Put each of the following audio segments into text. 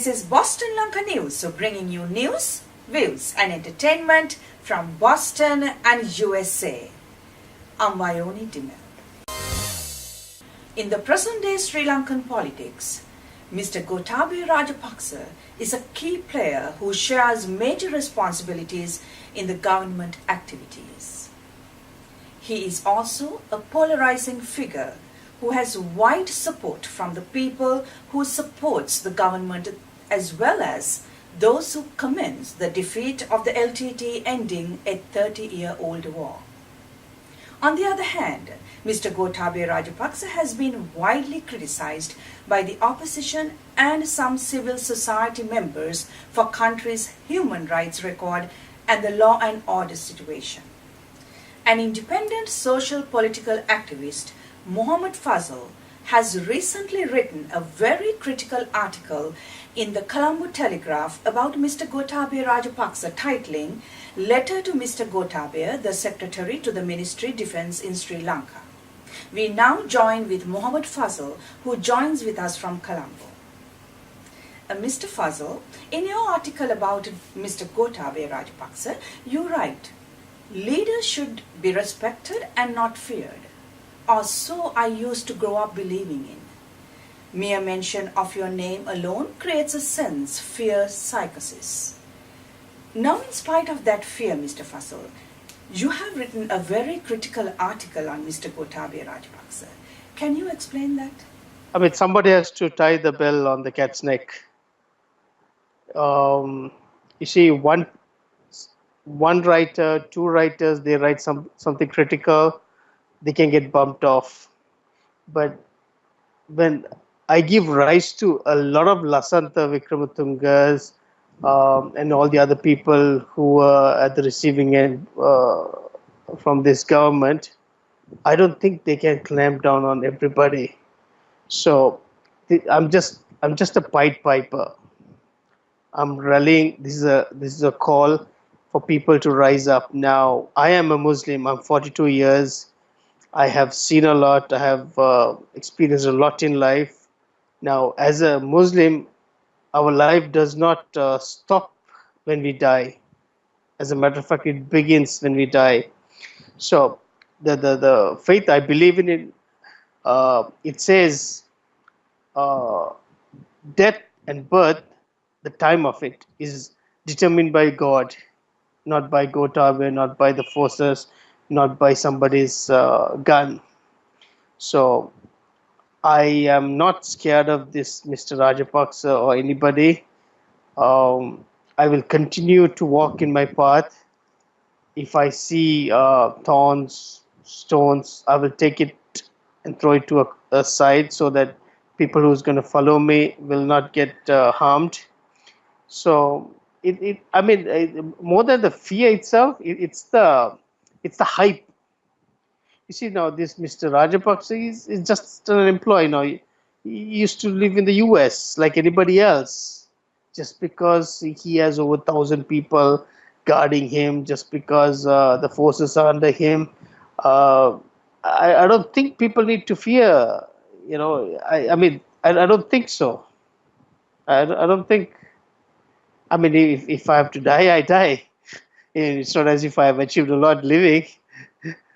This is Boston Lanka News, so bringing you news, views and entertainment from Boston and USA. I'm Vayoni Dimel. In the present-day Sri Lankan politics, Mr. Kothari Rajapaksa is a key player who shares major responsibilities in the government activities. He is also a polarizing figure who has wide support from the people who supports the government as well as those who commend the defeat of the LTT ending a 30-year-old war. On the other hand, Mr. Kothari Rajapaksa has been widely criticized by the opposition and some civil society members for country's human rights record and the law and order situation. An independent social political activist, Muhammed Fazl, has recently written a very critical article in the Colombo Telegraph about Mr. Kothari Rajapaksa titling Letter to Mr. Kothari, the Secretary to the Ministry Defence in Sri Lanka. We now join with Muhammed Fazl, who joins with us from Colombo. Mr. Fazl, in your article about Mr. Kothari Rajapaksa, you write, leaders should be respected and not feared, or so I used to grow up believing in. Mere mention of your name alone creates a sense, fear, psychosis. Now, in spite of that fear, Mr. Fazl, you have written a very critical article on Mr. Kothari Rajapaksa. Can you explain that? I mean, somebody has to tie the bell on the cat's neck. You see, one writer, two writers, they write something critical, they can get bumped off. But when I give rise to a lot of Lasantha Vikramatungas and all the other people who were at the receiving end from this government, I don't think they can clamp down on everybody. So I'm just a Pied Piper. I'm rallying. This is a call for people to rise up. Now, I am a Muslim. I'm 42 years. I have seen a lot. I have experienced a lot in life. Now, as a Muslim, our life does not stop when we die. As a matter of fact, it begins when we die. So, the faith I believe in, it says death and birth, the time of it is determined by God, not by Kothari, not by the forces, not by somebody's gun. So I am not scared of this Mr. Rajapaksa or anybody. I will continue to walk in my path. If I see thorns, stones, I will take it and throw it to a side so that people who's going to follow me will not get harmed. So more than the fear itself, it's the hype. You see, now this Mr. Rajapaksa is just an employee now. He used to live in the US like anybody else. Just because he has over 1,000 people guarding him, just because the forces are under him, I don't think people need to fear. You know, I don't think so. I don't think. I mean, if I have to die, I die. It's not as if I have achieved a lot living.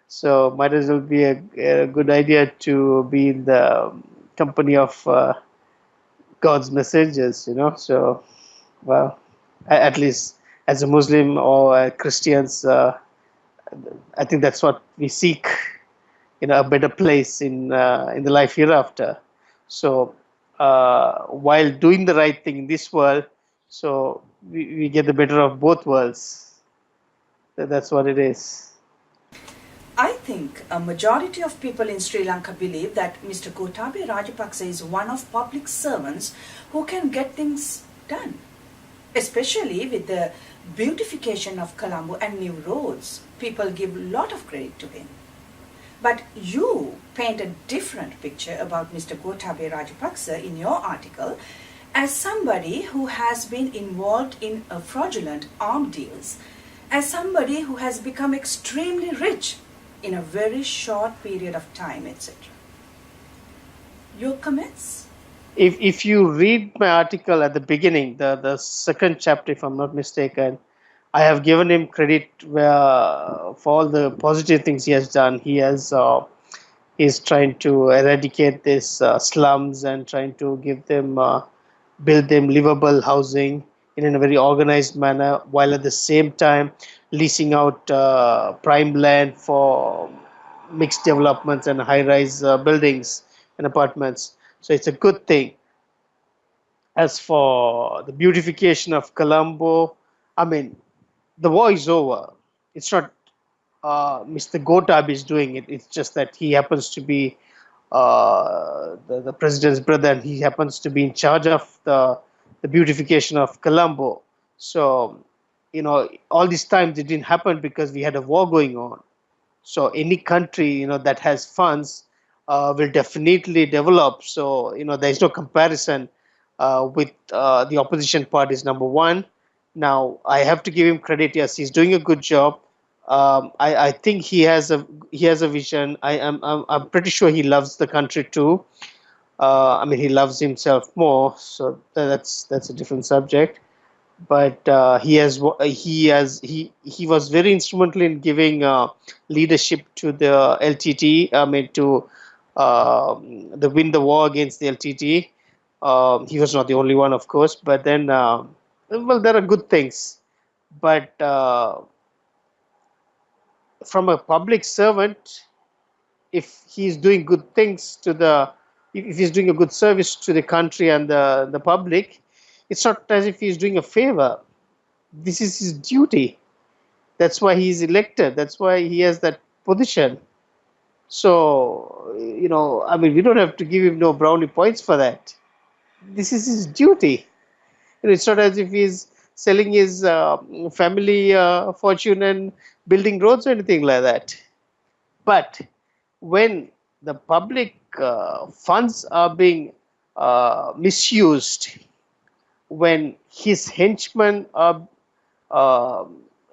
So might as well be a good idea to be in the company of God's messengers, you know. So, well, at least as a Muslim or Christians, I think that's what we seek, you know, a better place in the life hereafter. So while doing the right thing in this world, so we get the better of both worlds. That's what it is. I think a majority of people in Sri Lanka believe that Mr. Kothari Rajapaksa is one of public servants who can get things done, especially with the beautification of Colombo and new roads. People give a lot of credit to him. But you paint a different picture about Mr. Kothari Rajapaksa in your article as somebody who has been involved in fraudulent arms deals, as somebody who has become extremely rich in a very short period of time, etc. Your comments? if you read my article at the beginning, the second chapter, if I'm not mistaken, I have given him credit for all the positive things he has done. He's trying to eradicate this slums and trying to give them build them livable housing in a very organized manner, while at the same time leasing out prime land for mixed developments and high-rise buildings and apartments. So it's a good thing. As for the beautification of Colombo, I mean, the war is over. It's not Mr. Gotab is doing it. It's just that he happens to be the president's brother, and he happens to be in charge of the beautification of Colombo. So, all these times it didn't happen because we had a war going on. So any country that has funds will definitely develop. So there is no comparison with the opposition parties. Number one. Now I have to give him credit. Yes, he's doing a good job. I think he has a vision. I'm pretty sure he loves the country too. I mean, he loves himself more. So that's a different subject. But he was very instrumental in giving leadership to the LTT. I mean, to the win the war against the LTT. He was not the only one, of course, but then well, there are good things. But from a public servant, if he's doing good things if he's doing a good service to the country and the public, it's not as if he's doing a favor. This is his duty. That's why he's elected. That's why he has that position. So, I mean, we don't have to give him no brownie points for that. This is his duty. It's not as if he's selling his family fortune and building roads or anything like that. But when the public funds are being misused, when his henchmen are uh,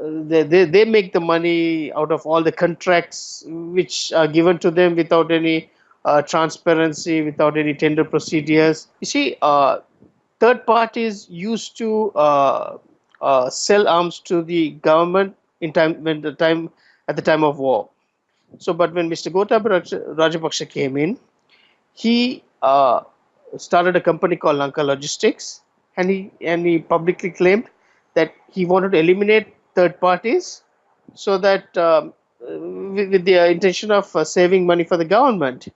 they make the money out of all the contracts which are given to them without any transparency, without any tender procedures. You see, third parties used to sell arms to the government at the time of war. So, but when Mr. Rajapaksa came in, he started a company called Lanka Logistics, and he publicly claimed that he wanted to eliminate third parties, so that with the intention of saving money for the government.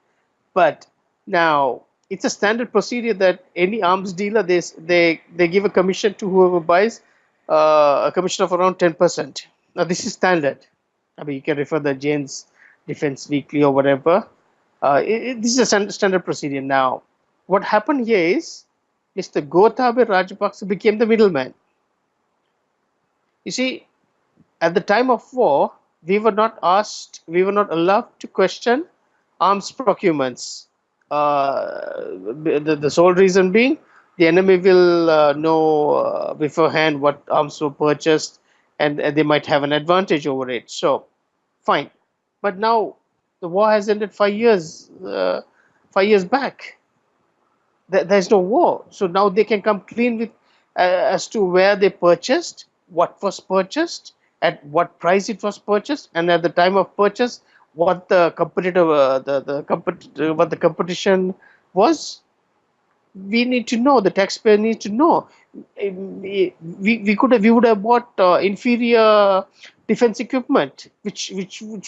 But now it's a standard procedure that any arms dealer, they give a commission to whoever buys, a commission of around 10%. Now this is standard. I mean, you can refer the Jane's Defense Weekly or whatever. This is a standard procedure. Now, what happened here is Mr. Kothari Rajapaksa became the middleman. You see, at the time of war, we were not allowed to question arms procurements. The sole reason being, the enemy will know beforehand what arms were purchased, and they might have an advantage over it. So, fine. But now the war has ended 5 years. 5 years back, there's no war. So now they can come clean with as to where they purchased, what was purchased, at what price it was purchased, and at the time of purchase, what the competitive what the competition was. We need to know. The taxpayer needs to know. We would have bought inferior defense equipment, which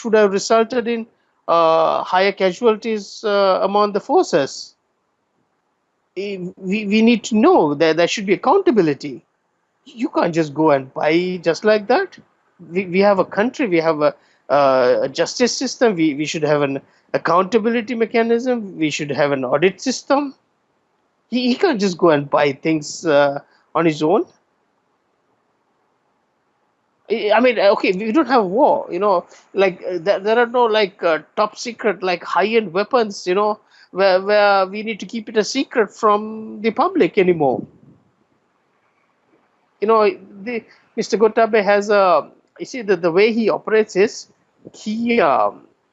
would have resulted in higher casualties among the forces. We need to know that there should be accountability. You can't just go and buy just like that. We have a country, we have a justice system, we should have an accountability mechanism, we should have an audit system. He can't just go and buy things on his own. I mean, okay, we don't have war, like there are no like top secret, like high-end weapons, where we need to keep it a secret from the public anymore. Mr. Gotabe has you see, the way he operates is he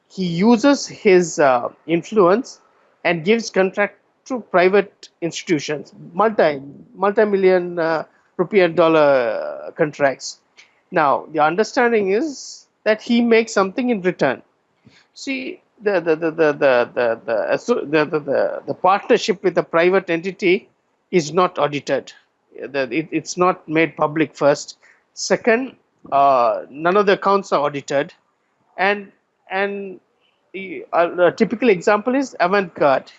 he uses his influence and gives contract to private institutions, multi-million rupee and dollar contracts. Now, the understanding is that he makes something in return. See, the partnership with a private entity is not audited. It's not made public first. Second, none of the accounts are audited, and a typical example is Avantgarde,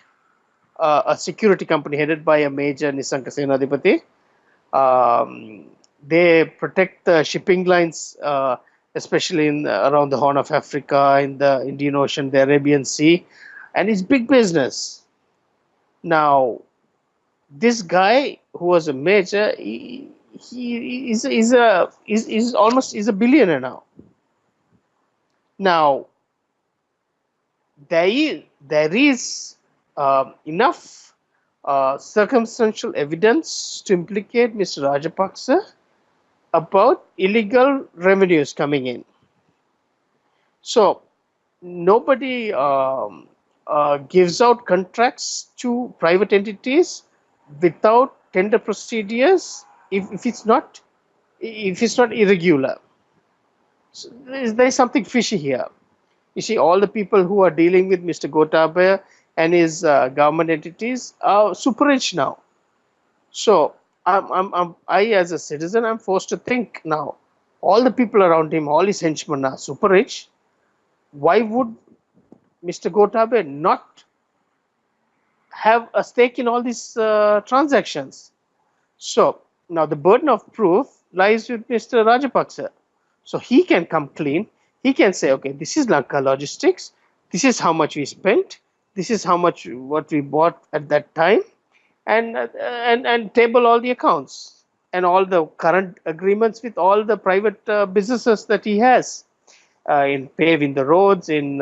a security company headed by a major Nisanka Senadipati. They protect the shipping lines, especially in around the Horn of Africa, in the Indian Ocean, the Arabian Sea, and it's big business. Now, this guy who was a major, he is almost is a billionaire now. Now, there is enough circumstantial evidence to implicate Mr. Rajapaksa about illegal revenues coming in. So nobody gives out contracts to private entities without tender procedures if it's not irregular. So there's something fishy here. You see, all the people who are dealing with Mr. Gotabaya and his government entities are super rich now. So I, as a citizen, I'm forced to think now. All the people around him, all his henchmen are super rich. Why would Mr. Gotabaya not have a stake in all these transactions? So now the burden of proof lies with Mr. Rajapaksa. So he can come clean. He can say, okay, this is Lanka logistics. This is how much we spent. This is how much what we bought at that time, and table all the accounts and all the current agreements with all the private businesses that he has in paving the roads, in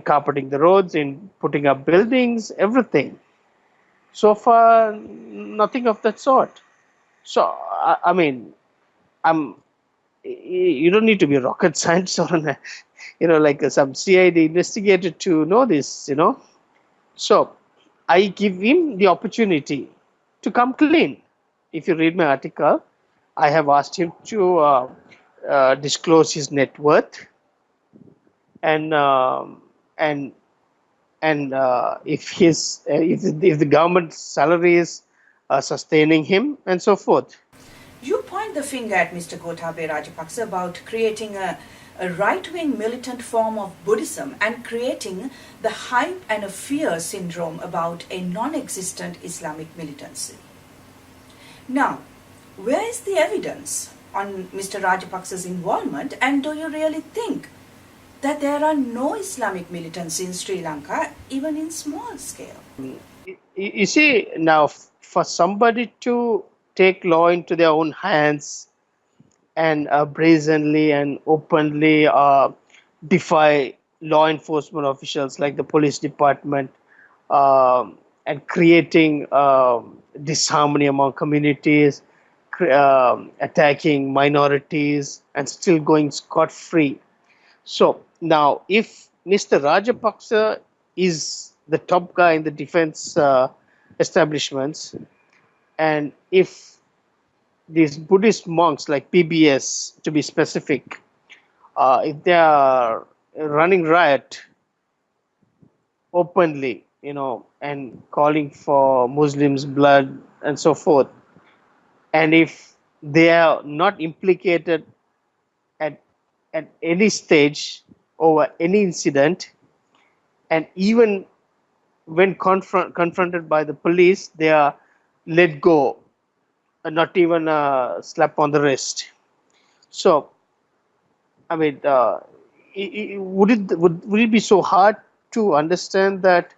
carpeting the roads, in putting up buildings, everything. So far, nothing of that sort. So I mean, I'm you don't need to be a rocket scientist or like some CID investigator to know this. So I give him the opportunity to come clean. If you read my article, I have asked him to disclose his net worth, and if the government salary is sustaining him, and so forth. You point the finger at Mr. Gotabaya Rajapaksa about creating a right-wing militant form of Buddhism and creating the hype and a fear syndrome about a non-existent Islamic militancy. Now, where is the evidence on Mr. Rajapaksa's involvement, and do you really think that there are no Islamic militants in Sri Lanka, even in small scale? You see, now for somebody to take law into their own hands and brazenly and openly defy law enforcement officials like the police department, and creating disharmony among communities, attacking minorities, and still going scot-free. So now, if Mr. Rajapaksa is the top guy in the defense establishments, and if these Buddhist monks like PBS, to be specific, if they are running riot openly, and calling for Muslims' blood and so forth, and if they are not implicated at any stage over any incident, and even when confronted by the police, they are let go, not even a slap on the wrist. So, I mean, would it be so hard to understand that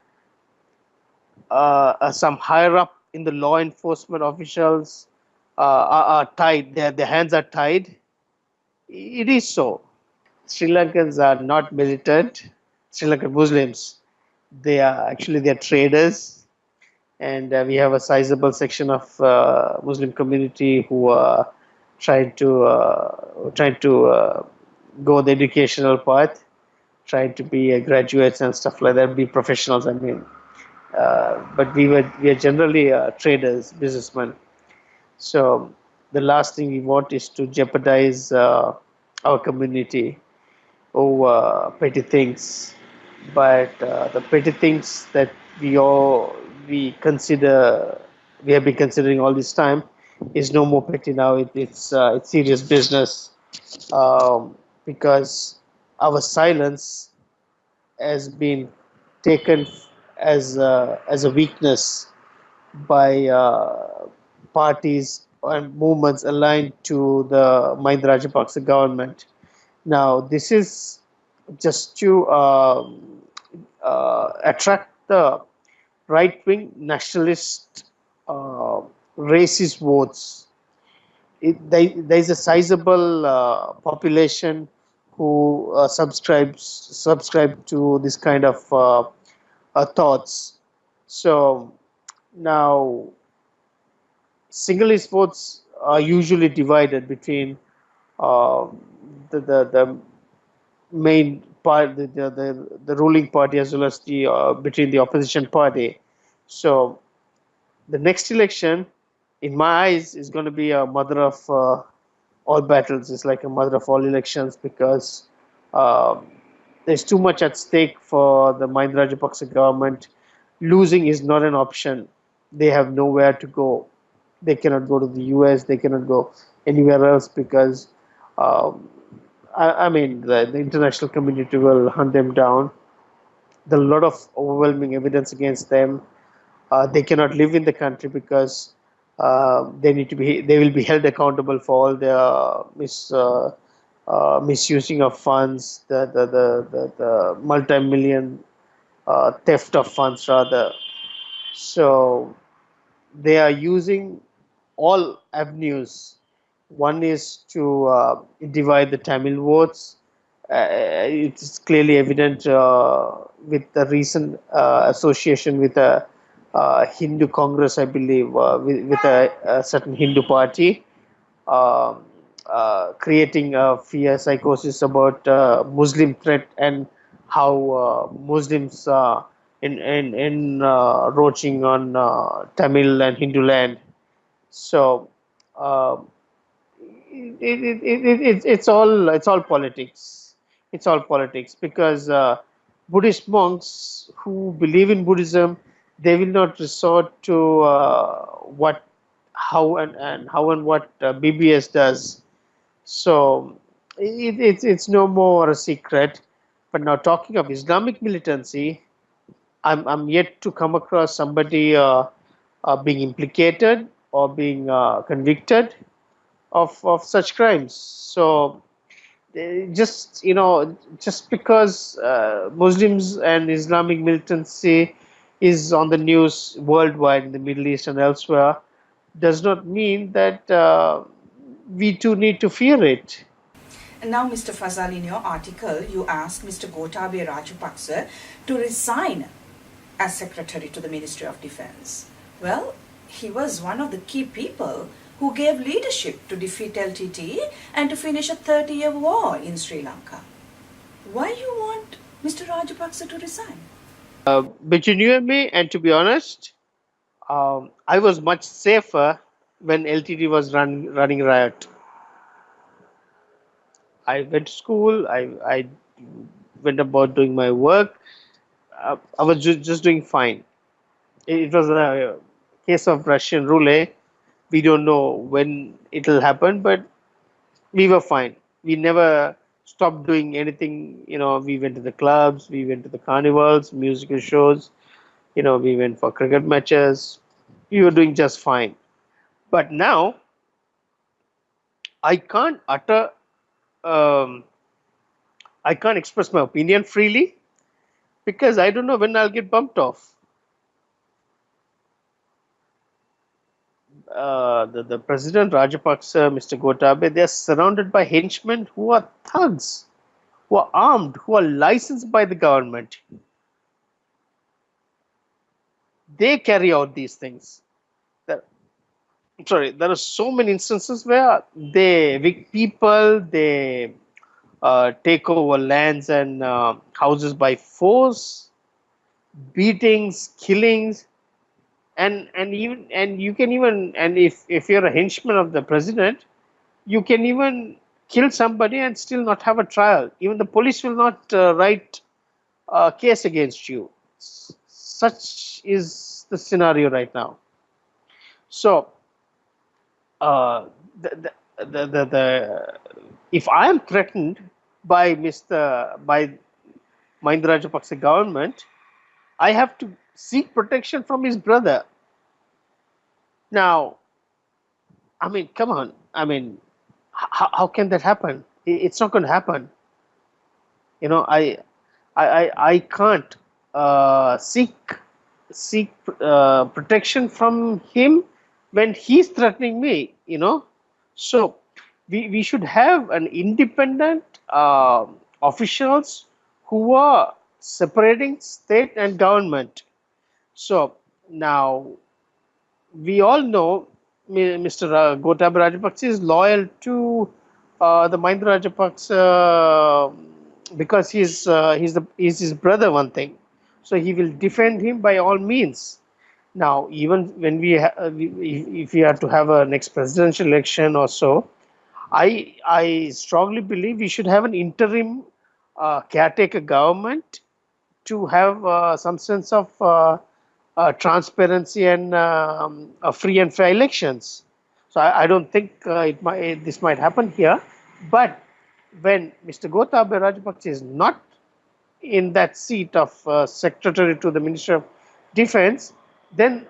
some higher up in the law enforcement officials are tied? Their hands are tied. It is so. Sri Lankans are not militant. Sri Lankan Muslims, they're traders, and we have a sizable section of Muslim community who are trying to go the educational path, trying to be graduates and stuff like that, be professionals. I mean, but we are generally traders, businessmen. So the last thing we want is to jeopardize our community over petty things. But the petty things that we consider we have been considering all this time is no more petty now. It's serious business, because our silence has been taken as a weakness by parties and movements aligned to the Mahinda Rajapaksa government. Now, this is just to attract the right wing nationalist racist votes. There is a sizable population who subscribe to this kind of thoughts. So now, single-list votes are usually divided between uh, the main part, the ruling party, as well as the between the opposition party. So the next election, in my eyes, is going to be a mother of all battles. It's like a mother of all elections, because uh, there's too much at stake for the Mahinda Rajapaksa government. Losing is not an option. They have nowhere to go. They cannot go to the US. They cannot go anywhere else, because um, I mean, the international community will hunt them down. There are a lot of overwhelming evidence against them. They cannot live in the country, because they will be held accountable for all their misusing of funds, the multi-million theft of funds rather. So they are using all avenues. One is to divide the Tamil votes. It's clearly evident with the recent association with a Hindu Congress, I believe, with a certain Hindu party, um creating a fear psychosis about Muslim threat, and how Muslims roaching on Tamil and Hindu land. So uh, it's all politics. It's all politics, because Buddhist monks who believe in Buddhism, they will not resort to what how and how and what BBS does. So it's no more a secret. But now, talking of Islamic militancy, I'm yet to come across somebody being implicated or being convicted of such crimes. So just because Muslims and Islamic militancy is on the news worldwide in the Middle East and elsewhere, does not mean that we too need to fear it. And now, Mr. Fazal, in your article, you asked Mr. Gotabaya Rajapaksa to resign as secretary to the Ministry of Defense. Well, he was one of the key people who gave leadership to defeat LTT and to finish a 30-year war in Sri Lanka. Why you want Mr. Rajapaksa to resign? Between you and me, and to be honest, I was much safer when LTT was running riot. I went to school. I went about doing my work. I was just doing fine. It was a case of Russian roulette. We don't know when it'll happen, but we were fine. We never stopped doing anything. We went to the clubs, we went to the carnivals, musical shows. We went for cricket matches. We were doing just fine. But now I can't utter, um, I can't express my opinion freely, because I don't know when I'll get bumped off. The President Rajapaksa, Mr. Gotabaya, they are surrounded by henchmen who are thugs, who are armed, who are licensed by the government. They carry out these things. There, there are so many instances where they evict people, they take over lands and houses by force. beatings, killings, and you can even, and if you're a henchman of the president, you can even kill somebody and still not have a trial. Even the police will not write a case against you. Such is the scenario right now. So, uh, the if I am threatened by Mahinda Rajapaksa government, I have to seek protection from his brother. Now, I mean, come on. I mean, how can that happen? It's not going to happen. You know, I can't seek protection from him when he's threatening me. So we should have an independent officials who are separating state and government. So now we all know Mr. Gotabaya Rajapaksa is loyal to the Mahinda Rajapaksa because he's his brother, one thing. So he will defend him by all means. Now, even when if we are to have a next presidential election or so, I strongly believe we should have an interim caretaker government to have some sense of transparency and free and fair elections. So I don't think this might happen here. But when Mr. Gotabaya Rajapaksa is not in that seat of secretary to the Ministry of Defense, then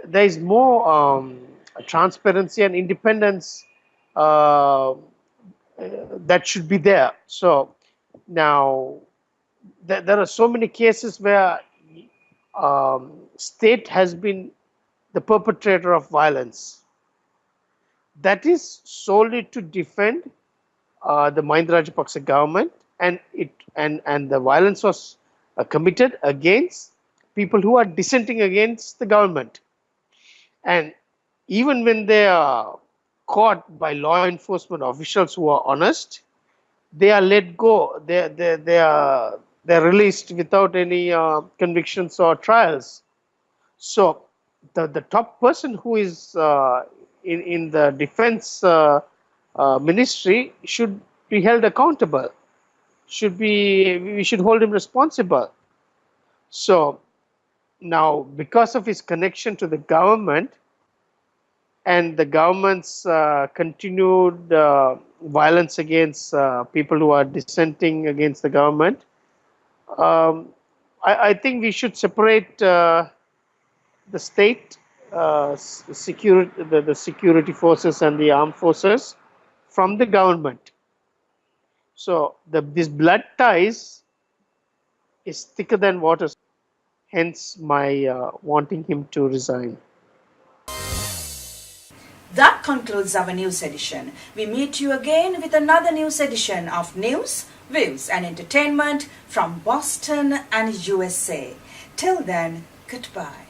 there is more transparency and independence that should be there. So now there are so many cases where state has been the perpetrator of violence. That is solely to defend the Mahinda Rajapaksa government, and the violence was committed against people who are dissenting against the government. And even when they are caught by law enforcement officials who are honest, they are let go. They're released without any convictions or trials. So the top person who is in the defense ministry should be held accountable. We should hold him responsible. So now, because of his connection to the government and the government's continued violence against people who are dissenting against the government, I think we should separate the state the security forces and the armed forces from the government. So this blood ties is thicker than water. Hence my wanting him to resign. That concludes our news edition. We meet you again with another news edition of News, Views and Entertainment from Boston and USA. Till then, goodbye.